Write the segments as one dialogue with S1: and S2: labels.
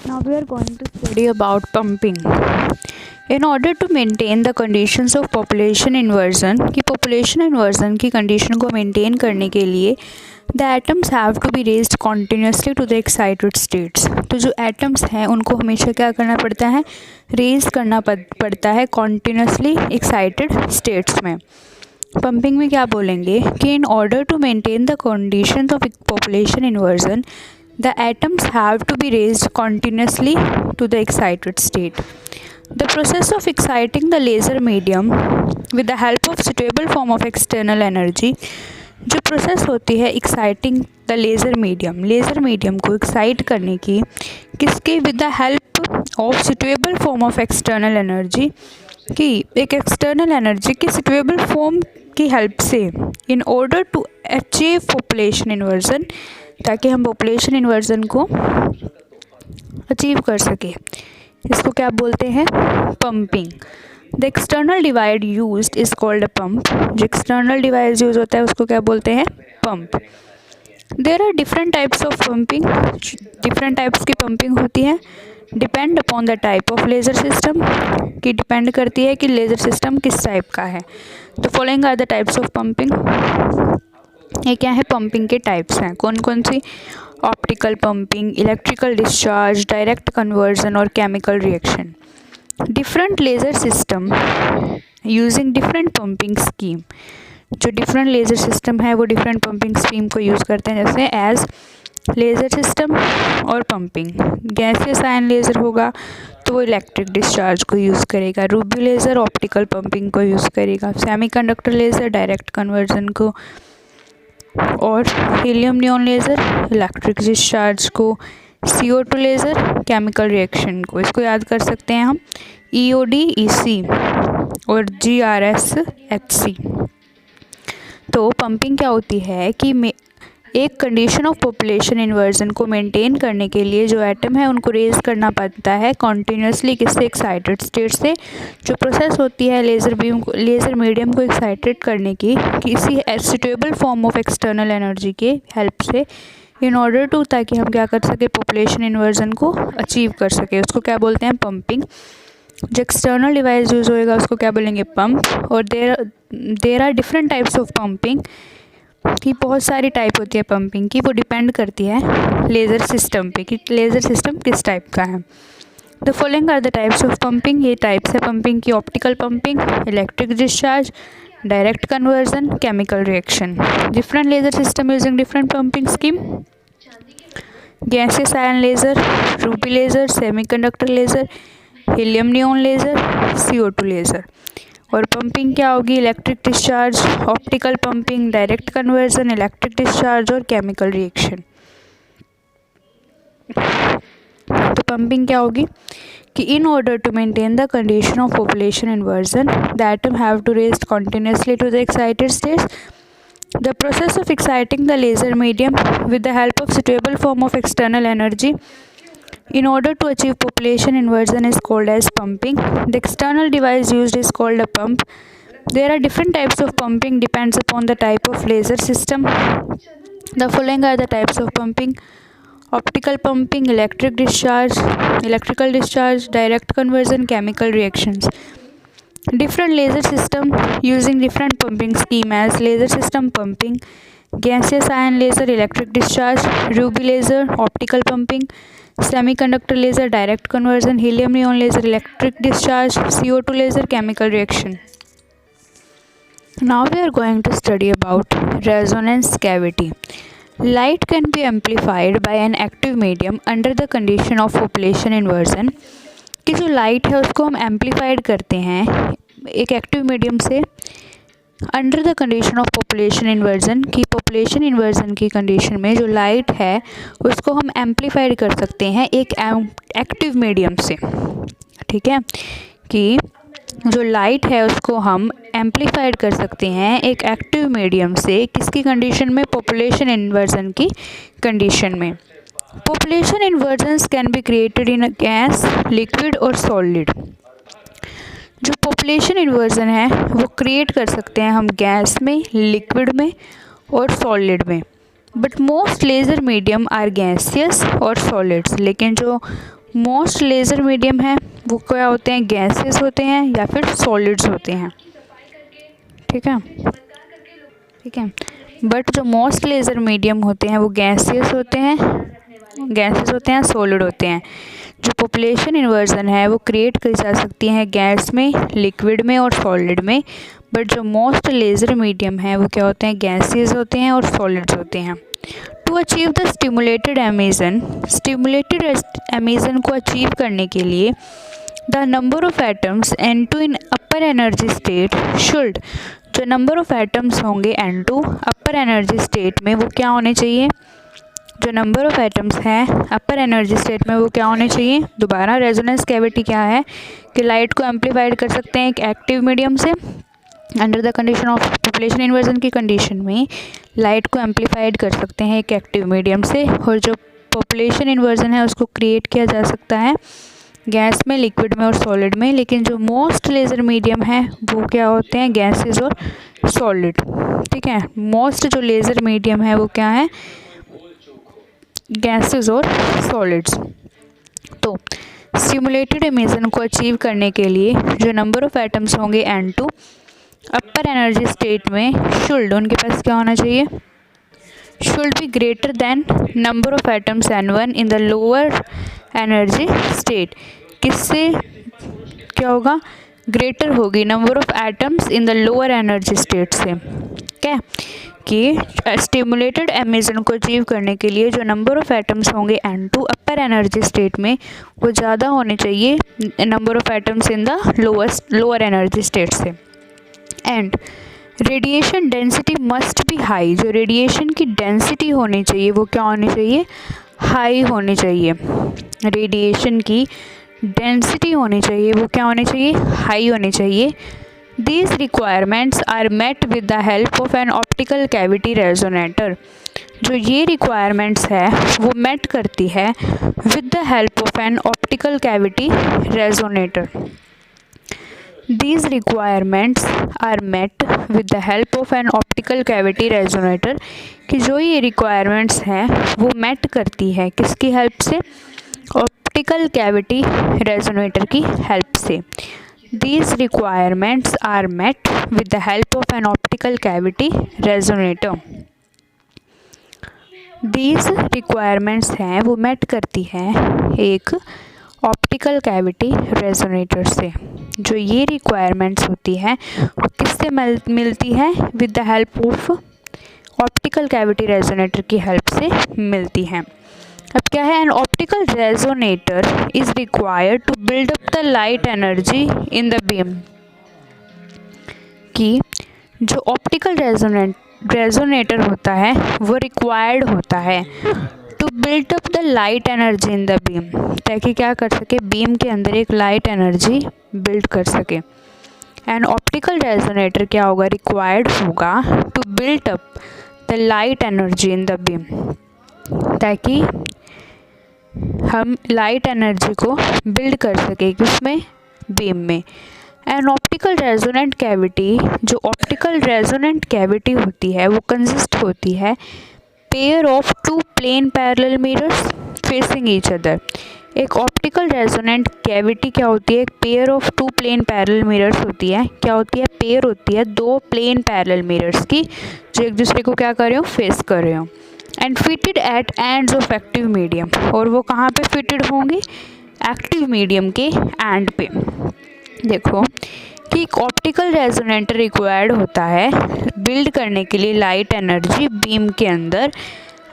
S1: Now we are going to study about pumping. In order to maintain the conditions of population inversion, कि population inversion की condition को maintain करने के लिए the atoms have to be raised continuously to the excited states. तो जो atoms हैं उनको हमेशा क्या करना पड़ता है, raise करना पड़ता है continuously excited states में. पंपिंग में क्या बोलेंगे कि in order to maintain the conditions of population inversion the atoms have to be raised continuously to the excited state. The process of exciting the laser medium with the help of suitable form of external energy. जो process होती है exciting the laser medium को excite करने की, किसके, with the help of suitable form of external energy, कि एक external energy की सुटेबल फॉर्म की हेल्प से, in order to achieve population inversion, ताकि हम पॉपुलेशन इन्वर्जन को अचीव कर सके. इसको क्या बोलते हैं, pumping. The external device used is called a pump. जो एक्सटर्नल डिवाइस यूज होता है उसको क्या बोलते हैं, pump. There are different types of pumping. Different types की पंपिंग होती है. Depend upon the type of laser system, की डिपेंड करती है कि लेज़र सिस्टम किस टाइप का है. तो following are the types of pumping. ये क्या है, पंपिंग के टाइप्स हैं. कौन कौन सी, optical pumping, electrical discharge, direct conversion और chemical reaction. Different laser system using different pumping scheme. जो डिफरेंट लेज़र सिस्टम है वो डिफरेंट पंपिंग स्कीम को यूज़ करते हैं, जैसे एज लेज़र सिस्टम और पंपिंग. गैसियस आयन लेज़र होगा तो वो इलेक्ट्रिक डिस्चार्ज को यूज़ करेगा. रूबी लेज़र ऑप्टिकल पंपिंग को यूज़ करेगा. सेमीकंडक्टर लेज़र डायरेक्ट कन्वर्जन को, और helium neon laser electric discharge को. CO2 लेज़र केमिकल रिएक्शन को. इसको याद कर सकते हैं हम, EOD EC और GRS HC. तो पंपिंग क्या होती है कि एक कंडीशन ऑफ पॉपुलेशन इन्वर्जन को मेंटेन करने के लिए जो एटम है उनको रेज करना पड़ता है कॉन्टीन्यूसली, किससे, एक्साइटेड स्टेट से. जो प्रोसेस होती है लेज़र मीडियम को एक्साइटेड करने की, किसी suitable form of external energy के हेल्प से, इन ऑर्डर टू, ताकि हम क्या कर सके, पॉपुलेशन इन्वर्जन को अचीव कर सके. उसको क्या बोलते हैं, पंपिंग. जो एक्सटर्नल डिवाइस यूज़ होएगा उसको क्या बोलेंगे, पंप. और there are different types of pumping, की बहुत सारी टाइप होती है पंपिंग की. वो डिपेंड करती है लेज़र सिस्टम पे कि लेज़र सिस्टम किस टाइप का है. The following are the types of pumping. ये टाइप्स है पंपिंग की, optical pumping, electric discharge, direct conversion, chemical reaction. Different laser system using different pumping scheme. Gaseous ion laser, ruby laser, semiconductor laser, helium neon laser, CO2 laser. और pumping क्या होगी, electric discharge, optical pumping, direct conversion, electric discharge और chemical reaction. तो pumping क्या होगी कि in order to maintain the condition of population inversion the atom have to raise continuously to the excited states. The process of exciting the laser medium with the help of suitable form of external energy in order to achieve population inversion is called as pumping. The external device used is called a pump. There are different types of pumping, depends upon the type of laser system. The following are the types of pumping: optical pumping, electrical discharge, direct conversion, chemical reactions. Different laser system using different pumping scheme as laser system pumping, gaseous ion laser, electric discharge, ruby laser, optical pumping, semiconductor laser, direct conversion, helium neon laser, electric discharge, CO2 laser, chemical reaction. Now we are going to study about resonance cavity. Light can be amplified by an active medium under the condition of population inversion. कि जो light है उसको हम amplified करते हैं एक active medium से under the condition of population inversion, की पॉपुलेशन इन्वर्जन की कंडीशन में जो लाइट है उसको हम एम्पलीफाइड कर सकते हैं एक एक्टिव मीडियम से. ठीक है, कि जो लाइट है उसको हम एम्पलीफाइड कर सकते हैं एक एक्टिव मीडियम से, किसकी कंडीशन में, पॉपुलेशन इन्वर्जन की कंडीशन में. Population इन्वर्जन्स can be created in a gas, liquid और सॉलिड. जो पॉपुलेशन इन्वर्जन है वो क्रिएट कर सकते हैं हम गैस में, लिक्विड में और सॉलिड में. But most laser medium are gaseous और सॉलिड्स. लेकिन जो मोस्ट लेज़र मीडियम है वो क्या होते हैं, गैसेस होते हैं या फिर सॉलिड्स होते हैं। ठीक है, ठीक है। बट जो मोस्ट लेज़र मीडियम होते हैं वो गैसेस होते हैं, सॉलिड होते हैं। जो पॉपुलेशन इन्वर्जन है वो क्रिएट की जा सकती है गैस में, लिक्विड में और सॉलिड में। बट जो मोस्ट लेज़र मीडियम है वो क्या होते हैं, गैसेस होते हैं और सॉलिड्स होते हैं। To achieve the stimulated emission को अचीव करने के लिए the number of atoms N2 in upper energy state should, जो नंबर ऑफ एटम्स होंगे N2 अपर एनर्जी स्टेट में वो क्या होने चाहिए, जो नंबर ऑफ एटम्स हैं अपर एनर्जी स्टेट में वो क्या होने चाहिए। दोबारा रेजोनेंस कैविटी क्या है कि लाइट को एम्पलीफाइड कर सकते हैं एक एक्टिव मीडियम से। Under the condition of population inversion की कंडीशन में लाइट को एम्पलीफाइड कर सकते हैं एक एक्टिव मीडियम से, और जो पॉपुलेशन इन्वर्जन है उसको क्रिएट किया जा सकता है गैस में, लिक्विड में और सॉलिड में। लेकिन जो मोस्ट लेज़र मीडियम है वो क्या होते हैं, गैसेस और सॉलिड। ठीक है, मोस्ट जो लेज़र मीडियम है वो क्या है, गैसेस और सॉलिड्स। तो स्टिमुलेटेड एमिशन को अचीव करने के लिए जो नंबर ऑफ एटम्स होंगे N2 अपर एनर्जी स्टेट में शुड, उनके पास क्या होना चाहिए, should be greater than number of atoms N1 in the lower energy state. किससे क्या होगा, ग्रेटर होगी number of atoms in the lower energy state से। क्या कि स्टिमुलेटेड एमिशन को अचीव करने के लिए जो नंबर ऑफ एटम्स होंगे N2 अपर एनर्जी स्टेट में वो ज़्यादा होने चाहिए number of atoms in the lower energy state से। And radiation density must be high, जो रेडिएशन की डेंसिटी होनी चाहिए वो क्या होनी चाहिए, हाई होनी चाहिए। रेडिएशन की डेंसिटी होनी चाहिए वो क्या होनी चाहिए, हाई होनी चाहिए। These requirements are met with the help of an optical cavity resonator। जो ये requirements है वो met करती है with the help of an optical cavity resonator। These requirements are met with the help of an optical cavity resonator कि जो ये requirements हैं वो met करती है किसकी help से, optical cavity resonator की help से। These requirements are met with the help of an optical cavity resonator। These requirements हैं वो met करती है एक ऑप्टिकल कैविटी रेजोनेटर से। जो ये रिक्वायरमेंट्स होती है वो किससे मिलती है, with the help of optical cavity resonator की हेल्प से मिलती हैं। अब क्या है, an optical resonator is required to build up the light energy in the beam. कि जो ऑप्टिकल रेजोनेटर होता है वो रिक्वायर्ड होता है to build up the light energy in the beam, ताकि क्या कर सके, बीम के अंदर एक लाइट एनर्जी बिल्ड कर सके। एंड ऑप्टिकल रेजोनेटर क्या होगा, रिक्वायर्ड होगा to build up the light energy in the beam, ताकि हम लाइट एनर्जी को बिल्ड कर सके किसमें, बीम में। एंड ऑप्टिकल रेजोनेंट कैविटी, जो ऑप्टिकल रेजोनेंट कैविटी होती है वो कंसिस्ट होती है pair of two plane parallel mirrors facing each other. एक ऑप्टिकल रेजोनेंट कैविटी क्या होती है, एक pair of two plane parallel mirrors होती है। क्या होती है, पेयर होती है दो प्लेन पैरेलल मिरर्स की जो एक दूसरे को क्या कर रहे हो, फेस कर रहे हो। And fitted at ends of active medium, और वो कहाँ पे फिटेड होंगी, एक्टिव मीडियम के एंड पे। देखो कि एक ऑप्टिकल रेजोनेटर रिक्वायर्ड होता है बिल्ड करने के लिए लाइट एनर्जी बीम के अंदर,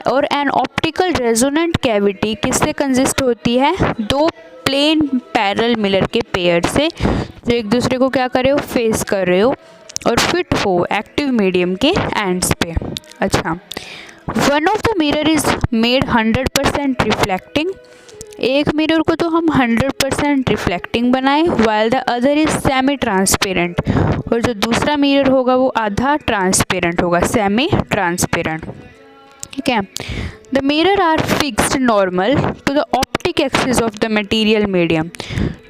S1: और एन ऑप्टिकल रेजोनेंट कैविटी किससे कंसिस्ट होती है, दो प्लेन पैरेलल मिरर के पेयर से जो एक दूसरे को क्या कर रहे हो, फेस कर रहे हो और फिट हो एक्टिव मीडियम के एंड्स पे। अच्छा, one of the mirror is made 100% reflecting, एक मिरर को तो हम 100% रिफ्लेक्टिंग बनाए, while the other is semi transparent, और जो दूसरा मिरर होगा वो आधा ट्रांसपेरेंट होगा, सेमी ट्रांसपेरेंट। ठीक है, the mirror are fixed normal to the optic axis of the material medium,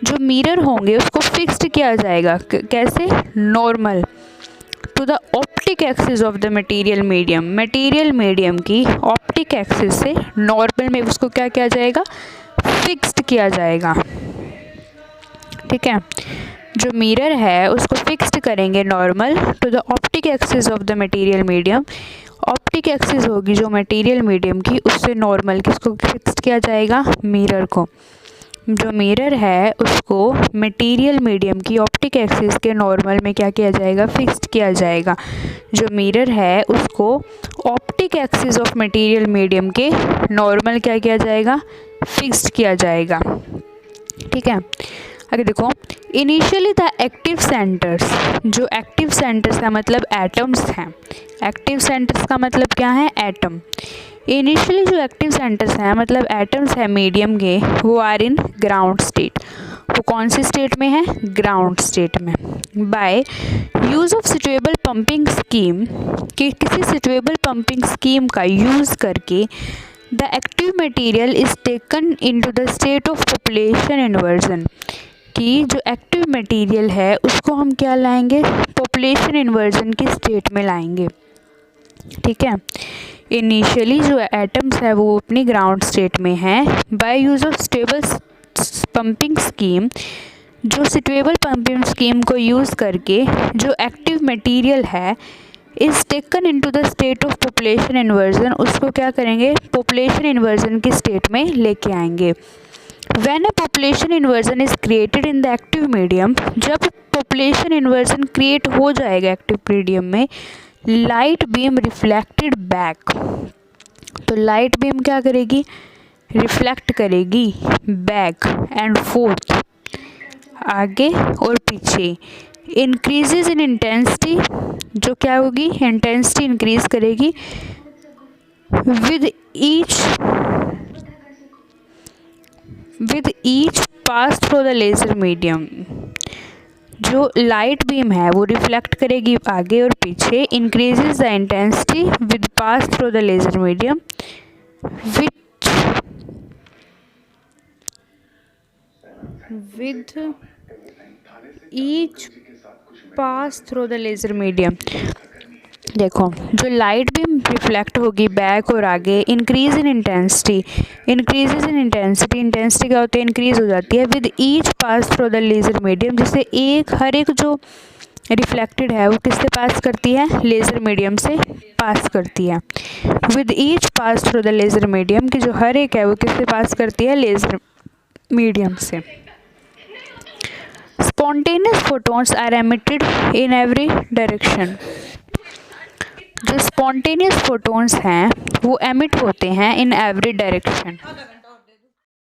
S1: जो मिरर होंगे उसको फिक्स्ड किया जाएगा कैसे, normal to the optic axis of the material medium, material medium की ऑप्टिक एक्सिस से नॉर्मल में उसको क्या किया जाएगा, फिक्स्ड किया जाएगा। ठीक है, जो मिरर है उसको फिक्स्ड करेंगे normal to the optic axis of the material medium. Optic axis होगी जो मटेरियल मीडियम की, उससे नॉर्मल किसको फिक्स्ड किया जाएगा, मिरर को। जो मिरर है उसको मटेरियल मीडियम की ऑप्टिक एक्सिस के नॉर्मल में क्या किया जाएगा, फिक्स्ड किया जाएगा। जो मिरर है उसको optic axis of material medium के नॉर्मल क्या किया जाएगा, फिक्स्ड किया जाएगा। ठीक है, आगे देखो, इनिशियली द एक्टिव सेंटर्स, जो एक्टिव सेंटर्स का मतलब एटम्स हैं, एक्टिव सेंटर्स का मतलब क्या है, एटम। इनिशियली जो एक्टिव सेंटर्स हैं मतलब एटम्स है मीडियम के, वो आर इन ग्राउंड स्टेट। वो कौन सी स्टेट में है, ग्राउंड स्टेट में। By use of suitable pumping scheme, कि किसी सुटेबल पंपिंग स्कीम का यूज़ करके the active material is taken into the state of population inversion, कि जो एक्टिव मटेरियल है उसको हम क्या लाएंगे, पॉपुलेशन इन्वर्जन की स्टेट में लाएंगे। ठीक है, इनिशियली जो एटम्स है वो अपनी ग्राउंड स्टेट में है। By use of stable pumping scheme, जो स्टेबल पंपिंग स्कीम को यूज़ करके जो एक्टिव मटेरियल है is taken into the state of population inversion, उसको क्या करेंगे, पॉपुलेशन इन्वर्जन की स्टेट में लेके आएंगे। When a population inversion is created in the active medium, जब population inversion create हो जाएगा एक्टिव मीडियम में, लाइट बीम रिफ्लेक्टेड बैक, तो लाइट बीम क्या करेगी, रिफ्लेक्ट करेगी बैक एंड फोर्थ, आगे और पीछे। इंक्रीजेज इन इंटेंसिटी, जो क्या होगी, इंटेंसिटी इंक्रीज करेगी with each pass through the laser medium. जो लाइट बीम है वो रिफ्लेक्ट करेगी आगे और पीछे। Increases the intensity with pass through the laser medium with each pass through the laser medium. देखो, जो लाइट बीम रिफ्लेक्ट होगी बैक और आगे, increase in intensity, increases in intensity, intensity क्या होती है, इंक्रीज हो जाती है with each pass through the laser medium, जिससे हर एक जो रिफ्लेक्टेड है वो किससे पास करती है, लेज़र मीडियम से पास करती है। With each pass through the laser medium, की जो हर एक है वो किससे पास करती है, लेज़र मीडियम से। Spontaneous photons are emitted in every direction, जो स्पॉन्टेनियस फोटॉन्स हैं वो एमिट होते हैं इन एवरी डायरेक्शन।